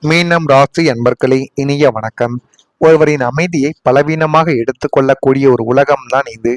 மீனம் ராசி அன்பர்களே, இனிய வணக்கம். ஒருவரின் அமைதியை பலவீனமாக எடுத்துக்கொள்ளக்கூடிய ஒரு உலகம்தான் இது.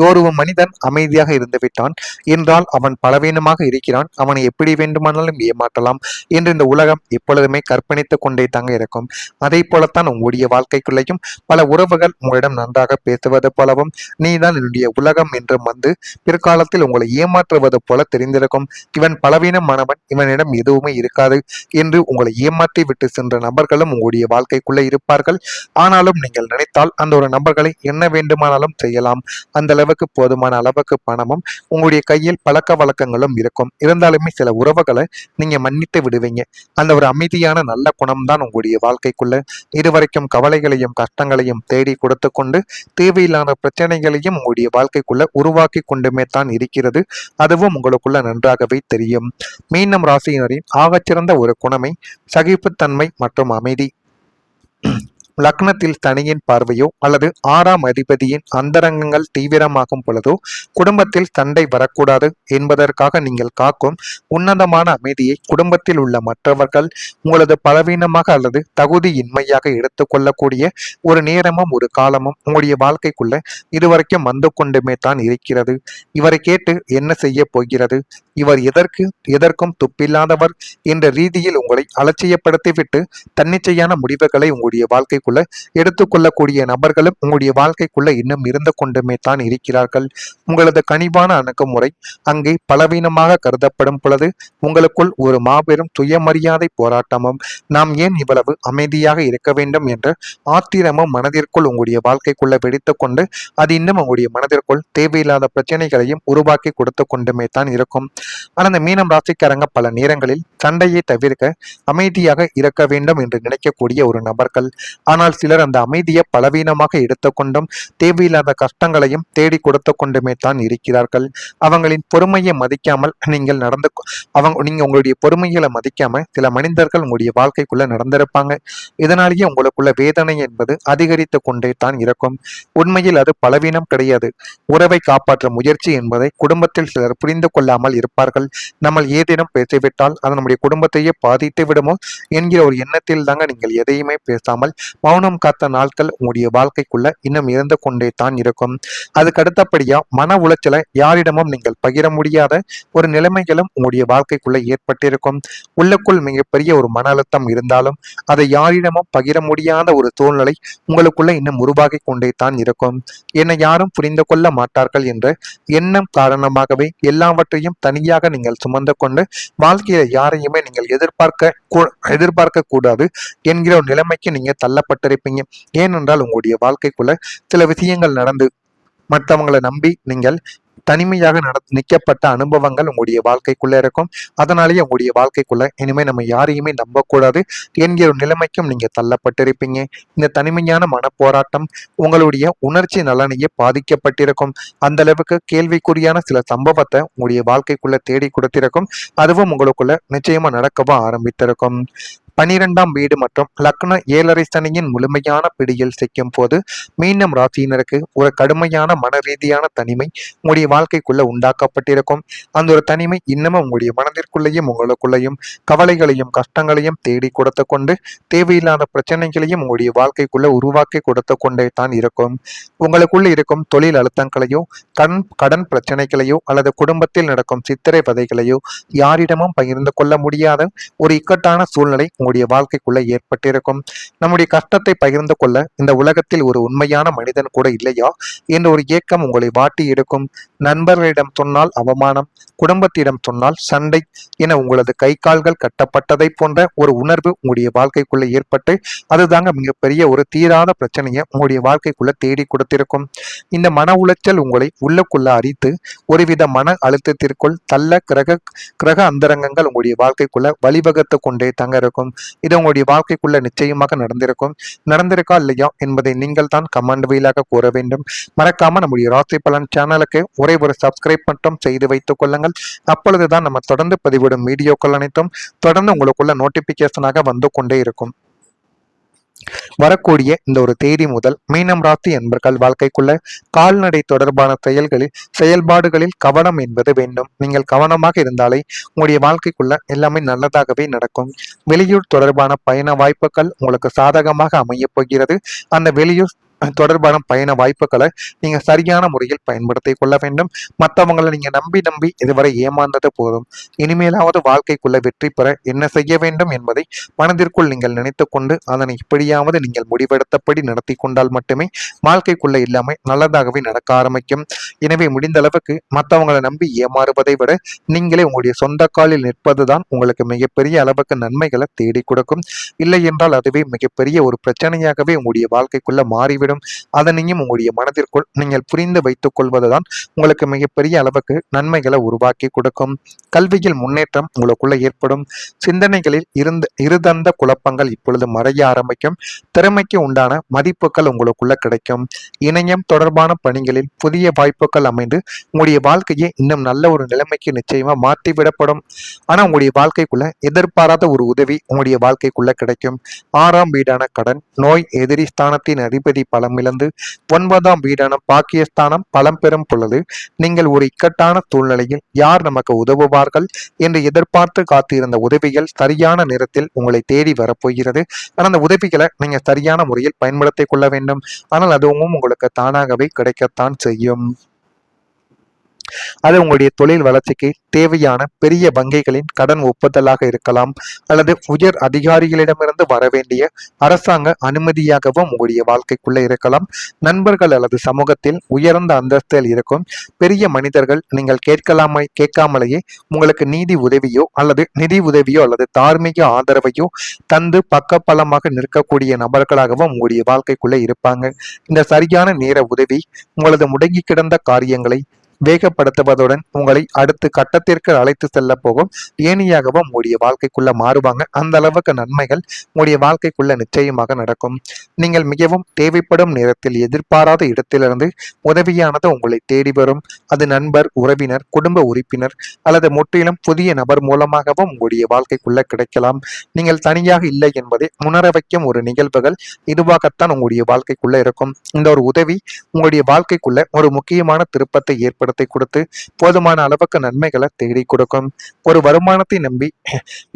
ஒரு மனிதன் அமைதியாக இருந்துவிட்டான் என்றால் அவன் பலவீனமாக இருக்கிறான், அவனை எப்படி வேண்டுமானாலும் ஏமாற்றலாம் என்று இந்த உலகம் எப்பொழுதுமே கற்பணித்துக் கொண்டே தாங்க இருக்கும். அதே போலத்தான் உங்களுடைய வாழ்க்கைக்குள்ளேயும் பல உறவுகள் உங்களிடம் நன்றாக பேசுவது போலவும், நீதான் என்னுடைய உலகம் என்றும் வந்து பிற்காலத்தில் உங்களை ஏமாற்றுவது போல தெரிந்திருக்கும். இவன் பலவீனமானவன், இவனிடம் எதுவுமே இருக்காது என்று உங்களை ஏமாற்றி விட்டு சென்ற நபர்களும் உங்களுடைய வாழ்க்கைக்குள்ளே இருப்பார்கள். ஆனாலும் நீங்கள் நினைத்தால் அந்த ஒரு நபர்களை என்ன வேண்டுமானாலும் செய்யலாம். அந்த அளவுக்கு போதுமான அளவுக்கு பணமும் உங்களுடைய கையில் பழக்க வழக்கங்களும் இருக்கும். இருந்தாலுமே சில உறவுகளை நீங்க மன்னித்து விடுவீங்க. அந்த ஒரு அமைதியான நல்ல குணம்தான் உங்களுடைய வாழ்க்கைக்குள்ள இதுவரைக்கும் கவலைகளையும் கஷ்டங்களையும் தேடி கொடுத்து கொண்டு தேவையில்லாத பிரச்சனைகளையும் உங்களுடைய வாழ்க்கைக்குள்ள உருவாக்கி கொண்டுமே தான் இருக்கிறது. அதுவும் உங்களுக்குள்ள நன்றாகவே தெரியும். மீனம் ராசியினரின் ஆகச்சிறந்த ஒரு குணமை சகிப்புத்தன்மை மற்றும் அமைதி. லக்னத்தில் சனியின் பார்வையோ அல்லது 6ஆம் அதிபதியின் அந்தரங்கங்கள் தீவிரமாகும் பொழுதோ குடும்பத்தில் சண்டை வரக்கூடாது என்பதற்காக நீங்கள் காக்கும் உன்னதமான அமைதியை குடும்பத்தில் உள்ள மற்றவர்கள் உங்களது பலவீனமாக அல்லது தகுதியின்மையாக எடுத்துக்கொள்ளக்கூடிய ஒரு நேரமும் ஒரு காலமும் உங்களுடைய வாழ்க்கைக்குள்ள இதுவரைக்கும் வந்து கொண்டுமே தான் இருக்கிறது. இவரை கேட்டு என்ன செய்ய போகிறது, இவர் எதற்கும் துப்பில்லாதவர் என்ற ரீதியில் உங்களை அலட்சியப்படுத்திவிட்டு தன்னிச்சையான முடிவுகளை உங்களுடைய வாழ்க்கைக்குள்ள எடுத்துக்கொள்ளக்கூடிய நபர்களும் உங்களுடைய வாழ்க்கைக்குள்ள இன்னும் இருந்து கொண்டுமே தான் இருக்கிறார்கள். உங்களது கனிவான அணுகுமுறை அங்கே பலவீனமாக கருதப்படும் பொழுது உங்களுக்குள் ஒரு மாபெரும் சுயமரியாதை போராட்டமும், நாம் ஏன் இவ்வளவு அமைதியாக இருக்க வேண்டும் என்ற ஆத்திரமும் மனதிற்குள் உங்களுடைய வாழ்க்கைக்குள்ள வெடித்து கொண்டு அது இன்னும் உங்களுடைய மனதிற்குள் தேவையில்லாத பிரச்சனைகளையும் உருவாக்கி கொடுத்து கொண்டுமே தான் இருக்கும். ஆனால் அந்த மீனம் ராசிக்காரங்க பல நேரங்களில் சண்டையை தவிர்க்க அமைதியாக இருக்க வேண்டும் என்று நினைக்கக்கூடிய ஒரு நபர்கள். ஆனால் சிலர் அந்த அமைதியை பலவீனமாக எடுத்துக்கொண்டும் தேவையில்லாத கஷ்டங்களையும் தேடி கொடுத்து கொண்டுமே தான் இருக்கிறார்கள். அவங்களின் பொறுமையை மதிக்காமல் நீங்க உங்களுடைய பொறுமைகளை மதிக்காம சில மனிதர்கள் உங்களுடைய வாழ்க்கைக்குள்ள நடந்திருப்பாங்க. இதனாலேயே உங்களுக்குள்ள வேதனை என்பது அதிகரித்து கொண்டே தான் இருக்கும். உண்மையில் அது பலவீனம் கிடையாது, உறவை காப்பாற்ற முயற்சி என்பதை குடும்பத்தில் சிலர் புரிந்து கொள்ளாமல் இருப்பார்கள். நம்ம ஏதேனும் பேசிவிட்டால் அது நம்முடைய குடும்பத்தையே பாதித்து விடுமோ என்கிற ஒரு எண்ணத்தில் தாங்க நீங்கள் எதையுமே பேசாமல் மௌனம் காத்த நாட்கள் உங்களுடைய வாழ்க்கைக்குள்ள இன்னும் இருந்து கொண்டே தான் இருக்கும். அதுக்கு அடுத்தபடியா மன உளைச்சலை யாரிடமும் நீங்கள் பகிர முடியாத ஒரு நிலைமைகளும் உங்களுடைய வாழ்க்கைக்குள்ள ஏற்பட்டிருக்கும். உள்ளுக்குள் மிகப்பெரிய ஒரு மன அழுத்தம் இருந்தாலும் அதை யாரிடமும் பகிர முடியாத ஒரு சூழ்நிலை உங்களுக்குள்ள இன்னும் உருவாகி கொண்டே தான் இருக்கும். என்னை யாரும் புரிந்து கொள்ள மாட்டார்கள் என்ற எண்ணம் காரணமாகவே எல்லாவற்றையும் தனியாக நீங்கள் சுமந்து கொண்டு வாழ்க்கையில யாரையுமே நீங்கள் எதிர்பார்க்க கூடாது என்கிற ஒரு நிலைமைக்கு நீங்க தள்ளப்பட்டிருப்பீங்க. ஏனென்றால் உங்களுடைய வாழ்க்கைக்குள்ள சில விஷயங்கள் நடந்து மற்றவங்களை நம்பி நீங்கள் தனிமையாக நிற்கப்பட்ட அனுபவங்கள் உங்களுடைய வாழ்க்கைக்குள்ள இருக்கும். அதனாலேயே உங்களுடைய வாழ்க்கைக்குள்ள இனிமே நம்ம யாரையுமே நம்பக்கூடாது என்கிற ஒரு நிலைமைக்கும் நீங்க தள்ளப்பட்டிருப்பீங்க. இந்த தனிமையான மனப்போராட்டம் உங்களுடைய உணர்ச்சி நலனையே பாதிக்கப்பட்டிருக்கும். அந்த அளவுக்கு கேள்விக்குறியான சில சம்பவத்தை உங்களுடைய வாழ்க்கைக்குள்ள தேடி கொடுத்திருக்கும். அதுவும் உங்களுக்குள்ள நிச்சயமா நடக்கவும் ஆரம்பித்திருக்கும். 12ஆம் வீடு மற்றும் லக்ன 7.5 சனியின் முழுமையான பிடியில் சிக்கும் போது மீனம் ராசியினருக்கு ஒரு கடுமையான மன ரீதியான தனிமை உங்களுடைய வாழ்க்கைக்குள்ள உண்டாக்கப்பட்டிருக்கும். அந்த ஒரு தனிமை இன்னமும் உங்களுடைய மனதிற்குள்ளேயும் உங்களுக்குள்ளேயும் கவலைகளையும் கஷ்டங்களையும் தேடி கொடுத்து கொண்டு தேவையில்லாத பிரச்சனைகளையும் உங்களுடைய வாழ்க்கைக்குள்ள உருவாக்கி கொடுத்து கொண்டே தான் இருக்கும். உங்களுக்குள்ள இருக்கும் தொழில் அழுத்தங்களையோ கடன் பிரச்சனைகளையோ அல்லது குடும்பத்தில் நடக்கும் சித்திரை வதைகளையோ யாரிடமும் பகிர்ந்து கொள்ள முடியாத ஒரு இக்கட்டான சூழ்நிலை உங்களுடைய வாழ்க்கைக்குள்ள ஏற்பட்டிருக்கும். நம்முடைய கஷ்டத்தை பகிர்ந்து கொள்ள இந்த உலகத்தில் ஒரு உண்மையான மனிதன் கூட இல்லையா என்ற ஒரு ஏக்கம் உங்களை வாட்டி எடுக்கும். நண்பர்களிடம் சொன்னால் அவமானம், குடும்பத்திடம் சொன்னால் சண்டை என உங்களது கை கால்கள் கட்டப்பட்டதை போன்ற ஒரு உணர்வு உங்களுடைய வாழ்க்கைக்குள்ள ஏற்பட்டு அதுதாங்க மிகப்பெரிய ஒரு தீராத பிரச்சனையை உங்களுடைய வாழ்க்கைக்குள்ள தேடி கொடுத்திருக்கும். இந்த மன உளைச்சல் உங்களை உள்ளுக்குள்ள அரித்து ஒருவித மன அழுத்தத்திற்குள் தள்ள கிரக அந்தரங்கங்கள் உங்களுடைய வாழ்க்கைக்குள்ள வழிவகுத்து கொண்டே தங்க இருக்கும். இது உங்களுடைய வாழ்க்கைக்குள்ள நிச்சயமாக நடந்திருக்கா இல்லையா என்பதை நீங்கள் தான் கமெண்ட் வாயிலாக கூற வேண்டும். மறக்காம நம்முடைய ராசி பலன் சேனலுக்கு ஒரே ஒரு சப்ஸ்கிரைப் மட்டும் செய்து வைத்துக் கொள்ளுங்கள். அப்பொழுதுதான் நம்ம தொடர்ந்து பதிவிடும் வீடியோக்கள் அனைத்தும் தொடர்ந்து உங்களுக்குள்ள நோட்டிபிகேஷனாக வந்து கொண்டே இருக்கும். வரக்கூடிய இந்த ஒரு தேதி முதல் மீனம் ராசி என்பர்கள் வாழ்க்கைக்குள்ள கால்நடை தொடர்பான செயல்பாடுகளில் கவனம் என்பது வேண்டும். நீங்கள் கவனமாக இருந்தாலே உங்களுடைய வாழ்க்கைக்குள்ள எல்லாமே நல்லதாகவே நடக்கும். வெளியூர் தொடர்பான பயண வாய்ப்புகள் உங்களுக்கு சாதகமாக அமையப் போகிறது. அந்த வெளியூர் தொடர்பான பயண வாய்ப்புகளை நீங்க சரியான முறையில் பயன்படுத்தி கொள்ள வேண்டும். மற்றவங்களை நீங்க நம்பி நம்பி இதுவரை ஏமாந்தது போதும். இனிமேலாவது வாழ்க்கைக்குள்ள வெற்றி பெற என்ன செய்ய வேண்டும் என்பதை மனதிற்குள் நீங்கள் நினைத்து கொண்டு அதனை இப்படியாவது நீங்கள் முடிவெடுத்தபடி நடத்தி கொண்டால் மட்டுமே வாழ்க்கைக்குள்ள இல்லாமல் நல்லதாகவே நடக்க ஆரம்பிக்கும். எனவே முடிந்த அளவுக்கு மற்றவங்களை நம்பி ஏமாறுவதை விட நீங்களே உங்களுடைய சொந்த காலில் நிற்பதுதான் உங்களுக்கு மிகப்பெரிய அளவுக்கு நன்மைகளை தேடி கொடுக்கும். இல்லை என்றால் அதுவே மிகப்பெரிய ஒரு பிரச்சனையாகவே உங்களுடைய வாழ்க்கைக்குள்ள மாறிவிடும். அதனையும் உங்களுடைய மனதிற்குள் நீங்கள் புரிந்து வைத்துக் கொள்வதுதான் உங்களுக்கு மிகப்பெரிய அளவுக்கு நன்மைகளை உருவாக்கி கொடுக்கும். கல்வியில் முன்னேற்றம் உங்களுக்குள்ள ஏற்படும். சிந்தனைகளில் இருதந்த குழப்பங்கள் இப்பொழுது மறைய ஆரம்பிக்கும். திறமைக்கு உண்டான மதிப்புகள் உங்களுக்குள்ள கிடைக்கும். இணையம் தொடர்பான பணிகளில் புதிய வாய்ப்புகள் அமைந்து உங்களுடைய வாழ்க்கையை இன்னும் நல்ல ஒரு நிலைமைக்கு நிச்சயமா மாற்றிவிடப்படும். ஆனா உங்களுடைய வாழ்க்கைக்குள்ள எதிர்பாராத ஒரு உதவி உங்களுடைய வாழ்க்கைக்குள்ள கிடைக்கும். 6ஆம் வீடான கடன், நோய், எதிரி ஸ்தானத்தின் அதிபதி பலம் இழந்து 9ஆம் வீடான பாக்கியஸ்தானம் பலம் பெறும் பொழுது நீங்கள் ஒரு இக்கட்டான சூழ்நிலையில் யார் நமக்கு உதவுவார்கள் என்று எதிர்பார்த்து காத்திருந்த உதவிகள் சரியான நேரத்தில் உங்களை தேடி வரப்போகிறது. ஆனால் அந்த உதவிகளை நீங்க சரியான முறையில் பயன்படுத்திக் கொள்ள வேண்டும். ஆனால் அதுவும் உங்களுக்கு தானாகவே கிடைக்கத்தான் செய்யும். அது உங்களுடைய தொழில் வளர்ச்சிக்கு தேவையான பெரிய வங்கிகளின் கடன் ஒப்புதலாக இருக்கலாம், அல்லது உயர் அதிகாரிகளிடமிருந்து வரவேண்டிய அரசாங்க அனுமதியாகவும் உங்களுடைய வாழ்க்கைக்குள்ள இருக்கலாம். நண்பர்கள் அல்லது சமூகத்தில் உயர்ந்த அந்தஸ்தில் இருக்கும் பெரிய மனிதர்கள் நீங்கள் கேட்காமலேயே உங்களுக்கு நீதி உதவியோ அல்லது நிதி உதவியோ அல்லது தார்மீக ஆதரவையோ தந்து பக்கபலமாக நிற்கக்கூடிய நபர்களாகவும் உங்களுடைய வாழ்க்கைக்குள்ள இருப்பாங்க. இந்த சரியான நேர உதவி உங்களது முடங்கி கிடந்த காரியங்களை வேகப்படுத்துவதுடன் உங்களை அடுத்த கட்டத்திற்கு அழைத்து செல்ல போகும் ஏணியாகவும் உங்களுடைய வாழ்க்கைக்குள்ள மாறுவாங்க. அந்த அளவுக்கு நன்மைகள் உங்களுடைய வாழ்க்கைக்குள்ள நிச்சயமாக நடக்கும். நீங்கள் மிகவும் தேவைப்படும் நேரத்தில் எதிர்பாராத இடத்திலிருந்து உதவியானது உங்களை தேடி வரும். அது நண்பர், உறவினர், குடும்ப உறுப்பினர் அல்லது முற்றிலும் புதிய நபர் மூலமாகவும் உங்களுடைய வாழ்க்கைக்குள்ள கிடைக்கலாம். நீங்கள் தனியாக இல்லை என்பதை உணர வைக்கும் ஒரு நிகழ்வுகள் இதுவாகத்தான் உங்களுடைய வாழ்க்கைக்குள்ள இருக்கும். இந்த ஒரு உதவி உங்களுடைய வாழ்க்கைக்குள்ள ஒரு முக்கியமான திருப்பத்தை ஏற்படுத்தி கொடுத்து போதுமான அளவுக்கு நன்மைகளை தேடி கொடுக்கும். ஒரு வருமானத்தை நம்பி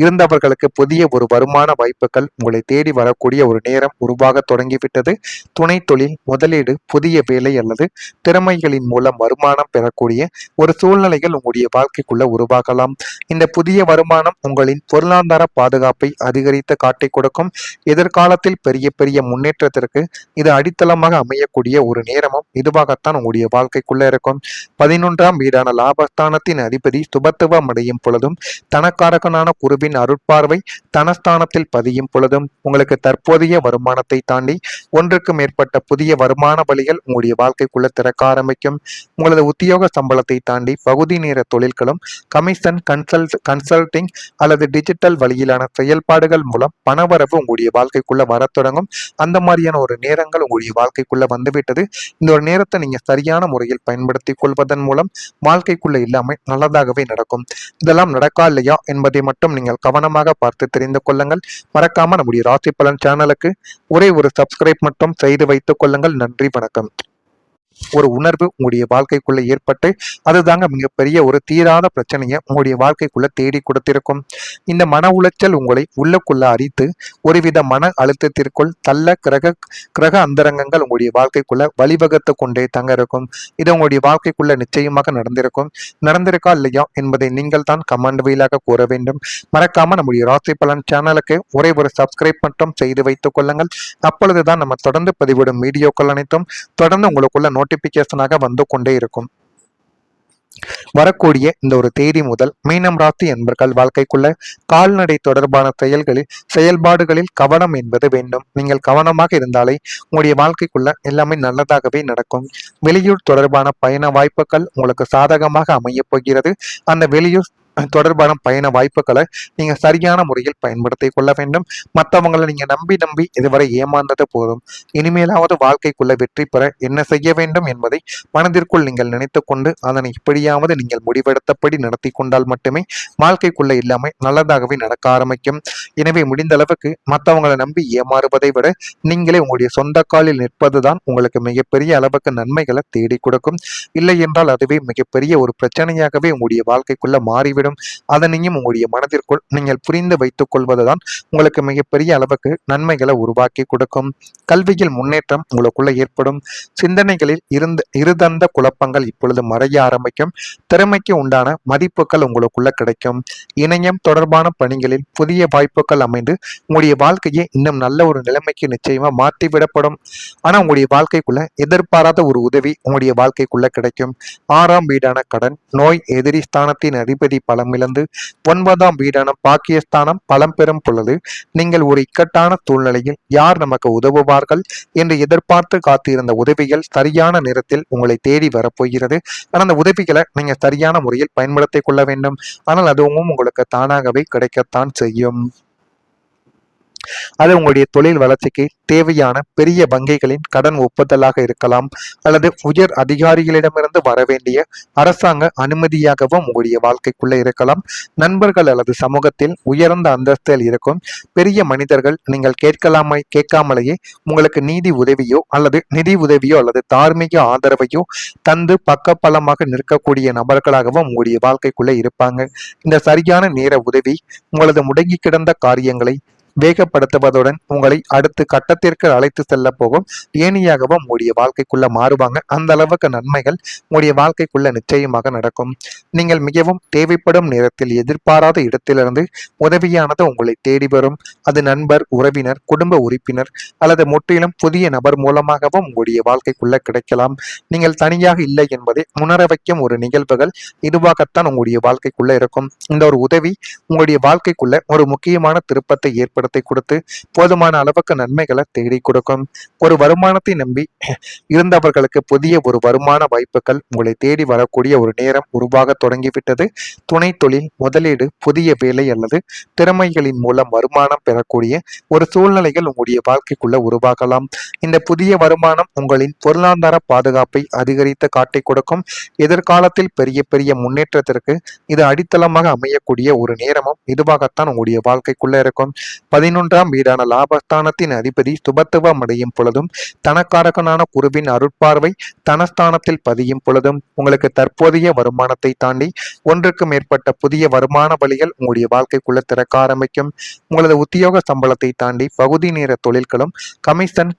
இருந்தவர்களுக்கு புதிய ஒரு வருமான வாய்ப்புகள் உங்களை தேடி வரக்கூடிய ஒரு நேரம் உருவாக தொடங்கிவிட்டது. துணை தொழில், முதலீடு, புதிய வேலை அல்லது திறமைகளின் மூலம் வருமானம் பெறக்கூடிய ஒரு சூழ்நிலைகள் உங்களுடைய வாழ்க்கைக்குள்ள உருவாகலாம். இந்த புதிய வருமானம் உங்களின் பொருளாதார பாதுகாப்பை அதிகரித்து காட்டிக் கொடுக்கும். எதிர்காலத்தில் பெரிய பெரிய முன்னேற்றத்திற்கு இது அடித்தளமாக அமையக்கூடிய ஒரு நேரமும் இதுவாகத்தான் உங்களுடைய வாழ்க்கைக்குள்ள இருக்கும். 11ஆம் வீடான லாபஸ்தானத்தின் அதிபதி சுபத்துவம் அடையும் பொழுதும் தனக்காரகனான குருவின் அருட்பார்வை தனஸ்தானத்தில் பதியும் பொழுதும் உங்களுக்கு தற்போதைய வருமானத்தை தாண்டி ஒன்றுக்கு மேற்பட்ட புதிய வருமான வழிகள் உங்களுடைய வாழ்க்கைக்குள்ள திறக்க ஆரம்பிக்கும். உங்களது உத்தியோக சம்பளத்தை தாண்டி பகுதி நேர தொழில்களும் கமிஷன், கன்சல்டிங் அல்லது டிஜிட்டல் வழியிலான செயல்பாடுகள் மூலம் பணவரவு உங்களுடைய வாழ்க்கைக்குள்ள வர தொடங்கும். அந்த மாதிரியான ஒரு நேரங்கள் உங்களுடைய வாழ்க்கைக்குள்ள வந்துவிட்டது. இந்த ஒரு நேரத்தை நீங்க சரியான முறையில் பயன்படுத்தி கொள்வதன் மூலம் வாழ்க்கைக்குள்ள இல்லாமல் நல்லதாகவே நடக்கும். இதெல்லாம் நடக்கா இல்லையா என்பதை மட்டும் நீங்கள் கவனமாக பார்த்து தெரிந்து கொள்ளுங்கள். மறக்காம நம்முடைய ராசி பலன் சேனலுக்கு ஒரே ஒரு சப்ஸ்கிரைப் மட்டும் செய்து வைத்துக் கொள்ளுங்கள். நன்றி, வணக்கம். ஒரு உணர்வு உங்களுடைய வாழ்க்கைக்குள்ள ஏற்பட்டு அதுதாங்க மிகப்பெரிய ஒரு தீராத பிரச்சனையை உங்களுடைய வாழ்க்கைக்குள்ள தேடி கொடுத்திருக்கும். இந்த மன உளைச்சல் உங்களை உள்ளுக்குள்ள அரித்து ஒருவித மன அழுத்தத்திற்குள் தள்ள கிரக அந்தரங்கங்கள் உங்களுடைய வாழ்க்கைக்குள்ள வழிவகுத்து கொண்டே தங்க இருக்கும். இது உங்களுடைய வாழ்க்கைக்குள்ள நிச்சயமாக நடந்திருக்கா இல்லையா என்பதை நீங்கள் தான் கமெண்ட் வழியாக கூற வேண்டும். மறக்காம நம்முடைய ராசி பலன் சேனலுக்கு ஒரே ஒரு சப்ஸ்கிரைப் மட்டும் செய்து வைத்துக் கொள்ளுங்கள். அப்பொழுதுதான் நம்ம தொடர்ந்து பதிவிடும் வீடியோக்கள் அனைத்தும் தொடர்ந்து உங்களுக்குள்ள நோட்டிபிகேஷனாக வந்து கொண்டே இருக்கும். வரக்கூடிய இந்த ஒரு தேதி முதல் மீனம் ராசி என்பர்கள் வாழ்க்கைக்குள்ள கால்நடை தொடர்பான செயல்பாடுகளில் கவனம் என்பது வேண்டும். நீங்கள் கவனமாக இருந்தாலே உங்களுடைய வாழ்க்கைக்குள்ள எல்லாமே நல்லதாகவே நடக்கும். வெளியூர் தொடர்பான பயண வாய்ப்புகள் உங்களுக்கு சாதகமாக அமைய போகிறது. அந்த வெளியூர் தொடர்பான பயண வாய்ப்புகளை நீங்க சரியான முறையில் பயன்படுத்திக் கொள்ள வேண்டும். மற்றவங்களை நீங்க நம்பி நம்பி இதுவரை ஏமாந்தது போதும். இனிமேலாவது வாழ்க்கைக்குள்ள வெற்றி பெற என்ன செய்ய வேண்டும் என்பதை மனதிற்குள் நீங்கள் நினைத்துக் கொண்டு அதனை இப்படியாவது நீங்கள் முடிவெடுத்தபடி நடத்தி கொண்டால் மட்டுமே வாழ்க்கைக்குள்ள எல்லாமே நல்லதாகவே நடக்க ஆரம்பிக்கும். எனவே முடிந்த அளவுக்கு மற்றவங்களை நம்பி ஏமாறுவதை விட நீங்களே உங்களுடைய சொந்த காலில் நிற்பதுதான் உங்களுக்கு மிகப்பெரிய அளவுக்கு நன்மைகளை தேடி கொடுக்கும். இல்லை என்றால் அதுவே மிகப்பெரிய ஒரு பிரச்சனையாகவே உங்களுடைய வாழ்க்கைக்குள்ள மாறிவிடும். அதனையும் உங்களுடைய மனதிற்குள் நீங்கள் புரிந்து வைத்துக் கொள்வதுதான் உங்களுக்கு மிகப்பெரிய அளவுக்கு நன்மைகளை உருவாக்கி கொடுக்கும். கல்வியில் முன்னேற்றம் உங்களுக்குள்ள ஏற்படும். சிந்தனைகளில் இருதந்த குழப்பங்கள் இப்பொழுது மறைய ஆரம்பிக்கும். திறமைக்கு உண்டான மதிப்புகள் உங்களுக்குள்ள கிடைக்கும். இணையம் தொடர்பான பணிகளில் புதிய வாய்ப்புகள் அமைந்து உங்களுடைய வாழ்க்கையை இன்னும் நல்ல ஒரு நிலைமைக்கு நிச்சயமா மாற்றிவிடப்படும். ஆனா உங்களுடைய வாழ்க்கைக்குள்ள எதிர்பாராத ஒரு உதவி உங்களுடைய வாழ்க்கைக்குள்ள கிடைக்கும். 6ஆம் வீடான கடன், நோய், எதிரி ஸ்தானத்தின் அதிபதி பலமிழந்து 9ஆம் வீடான பாக்கியஸ்தானம் பலம் பெறும் பொழுது நீங்கள் ஒரு இக்கட்டான சூழ்நிலையில் யார் நமக்கு உதவுவார்கள் என்று எதிர்பார்த்து காத்திருந்த உதவிகள் சரியான நேரத்தில் உங்களை தேடி வரப்போகிறது. ஆனால் அந்த உதவிகளை நீங்க சரியான முறையில் பயன்படுத்திக் கொள்ள வேண்டும். ஆனால் அதுவும் உங்களுக்கு தானாகவே கிடைக்கத்தான் செய்யும். அது உங்களுடைய தொழில் வளர்ச்சிக்கு தேவையான பெரிய வங்கிகளின் கடன் ஒப்புதலாக இருக்கலாம், அல்லது உயர் அதிகாரிகளிடமிருந்து வரவேண்டிய அரசாங்க அனுமதியாகவும் உங்களுடைய வாழ்க்கைக்குள்ள இருக்கலாம். நண்பர்கள் அல்லது சமூகத்தில் உயர்ந்த அந்தஸ்தில் இருக்கும் பெரிய மனிதர்கள் நீங்கள் கேட்காமலேயே உங்களுக்கு நீதி உதவியோ அல்லது நிதி உதவியோ அல்லது தார்மீக ஆதரவையோ தந்து பக்கபலமாக நிற்கக்கூடிய நபர்களாகவும் உங்களுடைய வாழ்க்கைக்குள்ள இருப்பாங்க. இந்த சரியான நேர உதவி உங்களது முடங்கி கிடந்த காரியங்களை வேகப்படுத்துவதுடன் உங்களை அடுத்த கட்டத்திற்கு அழைத்து செல்ல போகும் ஏணியாகவும் உங்களுடைய வாழ்க்கைக்குள்ள மாறுவாங்க. அந்த அளவுக்கு நன்மைகள் உங்களுடைய வாழ்க்கைக்குள்ள நிச்சயமாக நடக்கும். நீங்கள் மிகவும் தேவைப்படும் நேரத்தில் எதிர்பாராத இடத்திலிருந்து உதவியானது உங்களை தேடி வரும். அது நண்பர், உறவினர், குடும்ப உறுப்பினர் அல்லது முற்றிலும் புதிய நபர் மூலமாகவும் உங்களுடைய வாழ்க்கைக்குள்ள கிடைக்கலாம். நீங்கள் தனியாக இல்லை என்பதை உணர வைக்கும் ஒரு நிகழ்வுகள் இதுவாகத்தான் உங்களுடைய வாழ்க்கைக்குள்ள இருக்கும். இந்த ஒரு உதவி உங்களுடைய வாழ்க்கைக்குள்ள ஒரு முக்கியமான திருப்பத்தை ஏற்படுத்தி கொடுத்து போதுமான அளவுக்கு நன்மைகளை தேடி கொடுக்கும். ஒரு வருமானத்தை நம்பி இருந்தவர்களுக்கு புதிய ஒரு வருமான வாய்ப்புகள் உங்களை தேடி வரக்கூடிய ஒரு நேரம் உருவாக தொடங்கிவிட்டது. துணை தொழில், முதலீடு, புதிய வேலை அல்லது திறமைகளின் மூலம் வருமானம் பெறக்கூடிய ஒரு சூழ்நிலைகள் உங்களுடைய வாழ்க்கைக்குள்ள உருவாகலாம். இந்த புதிய வருமானம் உங்களின் பொருளாதார பாதுகாப்பை அதிகரித்து காட்டிக் கொடுக்கும். எதிர்காலத்தில் பெரிய பெரிய முன்னேற்றத்திற்கு இது அடித்தளமாக அமையக்கூடிய ஒரு நேரமும் இதுவாகத்தான் உங்களுடைய வாழ்க்கைக்குள்ள இருக்கும். 11ஆம் வீடான லாபஸ்தானத்தின் அதிபதி சுபத்துவம் அடையும் பொழுதும் தனக்காரகனான குருவின் அருட்பார்வை தனஸ்தானத்தில் பதியும் பொழுதும் உங்களுக்கு தற்போதைய வருமானத்தை தாண்டி ஒன்றுக்கு மேற்பட்ட புதிய வருமான வழிகள் உங்களுடைய வாழ்க்கைக்குள்ள திறக்க ஆரம்பிக்கும். உங்களது உத்தியோக சம்பளத்தை தாண்டி பகுதி நேர தொழில்களும் கமிஷன்,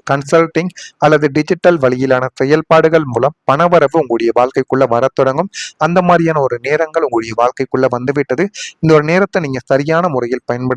கன்சல்டிங் அல்லது டிஜிட்டல் வழியிலான செயல்பாடுகள் மூலம் பணவரவு உங்களுடைய வாழ்க்கைக்குள்ள வர தொடங்கும். அந்த மாதிரியான ஒரு நேரங்கள் உங்களுடைய வாழ்க்கைக்குள்ள வந்துவிட்டது. இந்த ஒரு நேரத்தை நீங்க சரியான முறையில் பயன்படுத்த